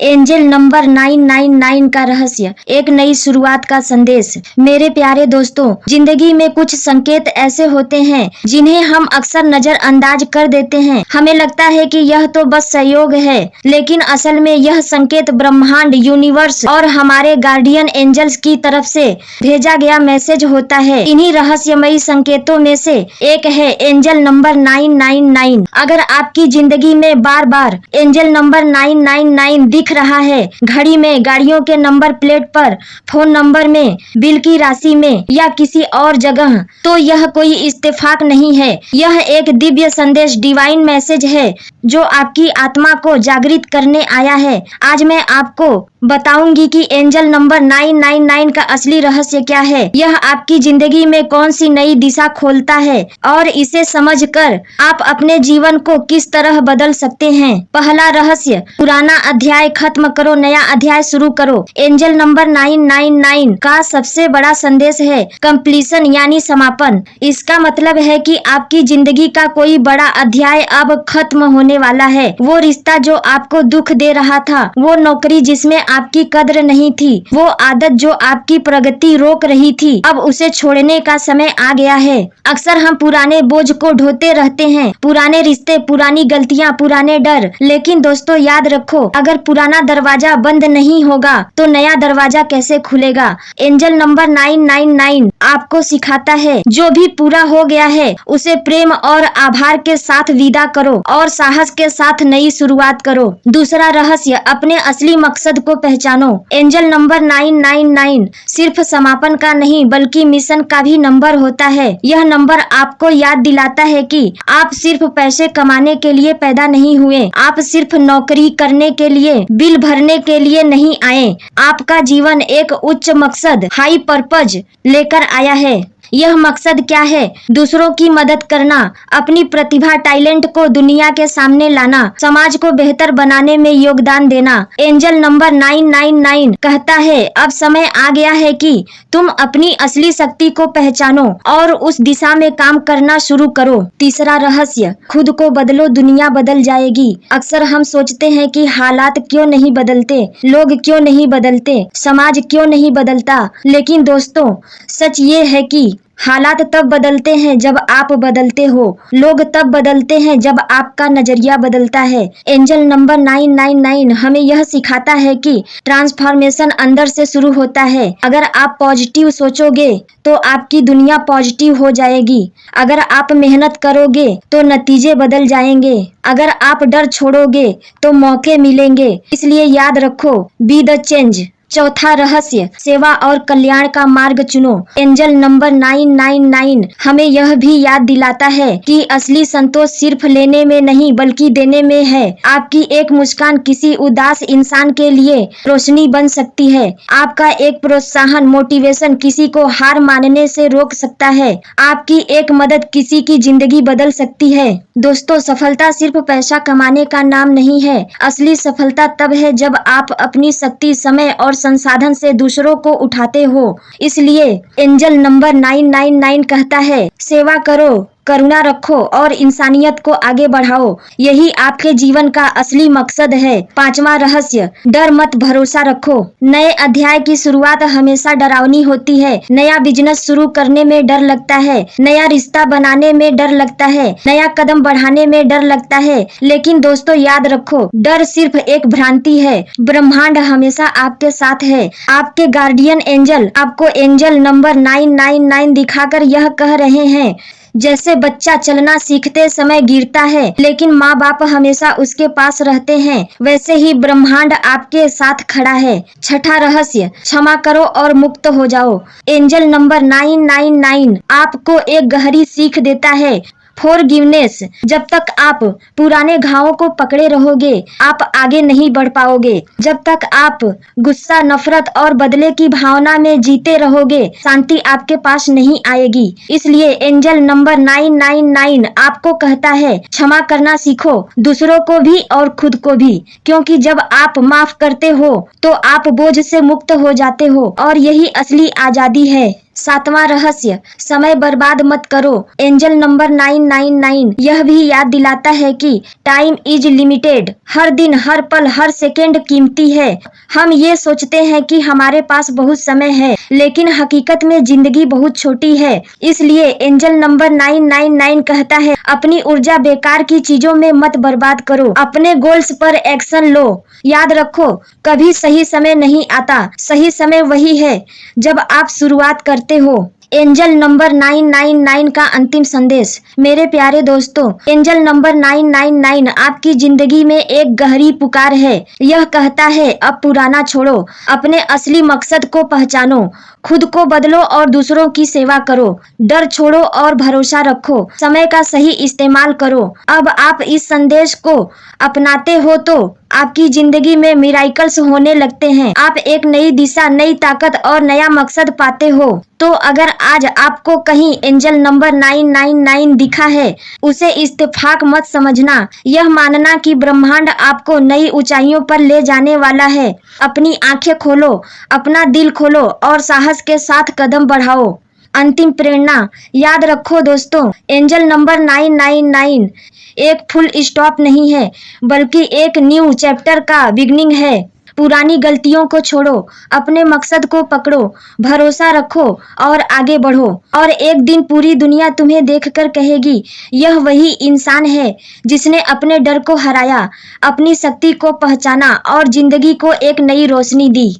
Angel number 999 का रहस्य, एक नई शुरुआत का संदेश। मेरे प्यारे दोस्तों, जिंदगी में कुछ संकेत ऐसे होते हैं जिन्हें हम अक्सर नजरअंदाज कर देते हैं। हमें लगता है कि यह तो बस सहयोग है, लेकिन असल में यह संकेत ब्रह्मांड, यूनिवर्स और हमारे गार्डियन एंजल्स की तरफ से भेजा गया मैसेज होता है। इन्हीं रहस्यमयी संकेतों में से एक है एंजल नंबर 999। अगर आपकी जिंदगी में बार बार एंजल नंबर 999 दिख रहा है, घड़ी में, गाड़ियों के नंबर प्लेट पर, फोन नंबर में, बिल की राशि में या किसी और जगह, तो यह कोई इत्तेफाक नहीं है। यह एक दिव्य संदेश, डिवाइन मैसेज है जो आपकी आत्मा को जागृत करने आया है। आज मैं आपको बताऊंगी कि एंजल नंबर 999 का असली रहस्य क्या है, यह आपकी जिंदगी में कौन सी नई दिशा खोलता है और इसे समझकर आप अपने जीवन को किस तरह बदल सकते हैं। पहला रहस्य, पुराना अध्याय खत्म करो, नया अध्याय शुरू करो। एंजल नंबर 999 का सबसे बड़ा संदेश है कंप्लीशन, यानी समापन। इसका मतलब है कि आपकी जिंदगी का कोई बड़ा अध्याय अब खत्म होने वाला है। वो रिश्ता जो आपको दुख दे रहा था, वो नौकरी जिसमें आपकी कद्र नहीं थी, वो आदत जो आपकी प्रगति रोक रही थी, अब उसे छोड़ने का समय आ गया है। अक्सर हम पुराने बोझ को ढोते रहते हैं, पुराने रिश्ते, पुरानी गलतियां, पुराने डर। लेकिन दोस्तों याद रखो, अगर पुराना दरवाजा बंद नहीं होगा तो नया दरवाजा कैसे खुलेगा। एंजल नंबर 999 आपको सिखाता है जो भी पूरा हो गया है उसे प्रेम और आभार के साथ विदा करो और साहस के साथ नई शुरुआत करो। दूसरा रहस्य, अपने असली मकसद को पहचानो। एंजल नंबर 999 सिर्फ समापन का नहीं बल्कि मिशन का भी नंबर होता है। यह नंबर आपको याद दिलाता है कि आप सिर्फ पैसे कमाने के लिए पैदा नहीं हुए, आप सिर्फ नौकरी करने के लिए, बिल भरने के लिए नहीं आए। आपका जीवन एक उच्च मकसद, हाई पर्पज लेकर आया है। यह मकसद क्या है? दूसरों की मदद करना, अपनी प्रतिभा, टैलेंट को दुनिया के सामने लाना, समाज को बेहतर बनाने में योगदान देना। एंजल नंबर 999 कहता है अब समय आ गया है कि तुम अपनी असली शक्ति को पहचानो और उस दिशा में काम करना शुरू करो। तीसरा रहस्य, खुद को बदलो, दुनिया बदल जाएगी। अक्सर हम सोचते हैं कि हालात क्यों नहीं बदलते, लोग क्यों नहीं बदलते, समाज क्यों नहीं बदलता। लेकिन दोस्तों, सच ये है कि हालात तब बदलते हैं जब आप बदलते हो, लोग तब बदलते हैं जब आपका नजरिया बदलता है। एंजल नंबर 999 हमें यह सिखाता है कि ट्रांसफॉर्मेशन अंदर से शुरू होता है। अगर आप पॉजिटिव सोचोगे तो आपकी दुनिया पॉजिटिव हो जाएगी। अगर आप मेहनत करोगे तो नतीजे बदल जाएंगे। अगर आप डर छोड़ोगे तो मौके मिलेंगे। इसलिए याद रखो, बी द चेंज। चौथा रहस्य, सेवा और कल्याण का मार्ग चुनो। एंजल नंबर 999 हमें यह भी याद दिलाता है कि असली संतोष सिर्फ लेने में नहीं बल्कि देने में है। आपकी एक मुस्कान किसी उदास इंसान के लिए रोशनी बन सकती है। आपका एक प्रोत्साहन, मोटिवेशन किसी को हार मानने से रोक सकता है। आपकी एक मदद किसी की जिंदगी बदल सकती है। दोस्तों, सफलता सिर्फ पैसा कमाने का नाम नहीं है। असली सफलता तब है जब आप अपनी शक्ति, समय और संसाधन से दूसरों को उठाते हो। इसलिए एंजल नंबर 999 कहता है, सेवा करो, करुणा रखो और इंसानियत को आगे बढ़ाओ। यही आपके जीवन का असली मकसद है। पांचवा रहस्य, डर मत, भरोसा रखो। नए अध्याय की शुरुआत हमेशा डरावनी होती है। नया बिजनेस शुरू करने में डर लगता है, नया रिश्ता बनाने में डर लगता है, नया कदम बढ़ाने में डर लगता है। लेकिन दोस्तों याद रखो, डर सिर्फ एक भ्रांति है। ब्रह्मांड हमेशा आपके साथ है। आपके गार्डियन एंजल आपको एंजल नंबर 999 दिखाकर यह कह रहे हैं, जैसे बच्चा चलना सीखते समय गिरता है लेकिन माँ बाप हमेशा उसके पास रहते हैं, वैसे ही ब्रह्मांड आपके साथ खड़ा है। छठा रहस्य, क्षमा करो और मुक्त हो जाओ। एंजल नंबर 999 आपको एक गहरी सीख देता है, फॉरगिवनेस। जब तक आप पुराने घावों को पकड़े रहोगे आप आगे नहीं बढ़ पाओगे। जब तक आप गुस्सा, नफरत और बदले की भावना में जीते रहोगे शांति आपके पास नहीं आएगी। इसलिए एंजल नंबर 999 आपको कहता है, क्षमा करना सीखो, दूसरों को भी और खुद को भी, क्योंकि जब आप माफ करते हो तो आप बोझ से मुक्त हो जाते हो और यही असली आजादी है। 7वां रहस्य, समय बर्बाद मत करो। एंजल नंबर 999 यह भी याद दिलाता है कि टाइम इज लिमिटेड। हर दिन, हर पल, हर सेकेंड कीमती है। हम ये सोचते हैं कि हमारे पास बहुत समय है, लेकिन हकीकत में जिंदगी बहुत छोटी है। इसलिए एंजल नंबर 999 कहता है, अपनी ऊर्जा बेकार की चीजों में मत बर्बाद करो। अपने गोल्स पर एक्शन लो। याद रखो, कभी सही समय नहीं आता, सही समय वही है जब आप शुरुआत करते हो। एंजल नंबर 999 का अंतिम संदेश। मेरे प्यारे दोस्तों, एंजल नंबर 999 आपकी जिंदगी में एक गहरी पुकार है। यह कहता है, अब पुराना छोड़ो, अपने असली मकसद को पहचानो, खुद को बदलो और दूसरों की सेवा करो। डर छोड़ो और भरोसा रखो, समय का सही इस्तेमाल करो। अब आप इस संदेश को अपनाते हो तो आपकी जिंदगी में मिराइकल्स होने लगते हैं। आप एक नई दिशा, नई ताकत और नया मकसद पाते हो। तो अगर आज आपको कहीं एंजल नंबर 999 दिखा है, उसे इत्तेफाक मत समझना। यह मानना कि ब्रह्मांड आपको नई ऊंचाइयों पर ले जाने वाला है। अपनी आंखें खोलो, अपना दिल खोलो और साहस के साथ कदम बढ़ाओ। अंतिम प्रेरणा, याद रखो दोस्तों, एंजल नंबर 999 एक फुल स्टॉप नहीं है, बल्कि एक न्यू चैप्टर का बिगनिंग है। पुरानी गलतियों को छोड़ो, अपने मकसद को पकड़ो, भरोसा रखो और आगे बढ़ो। और एक दिन पूरी दुनिया तुम्हें देखकर कहेगी, यह वही इंसान है जिसने अपने डर को हराया, अपनी शक्ति को पहचाना और जिंदगी को एक नई रोशनी दी।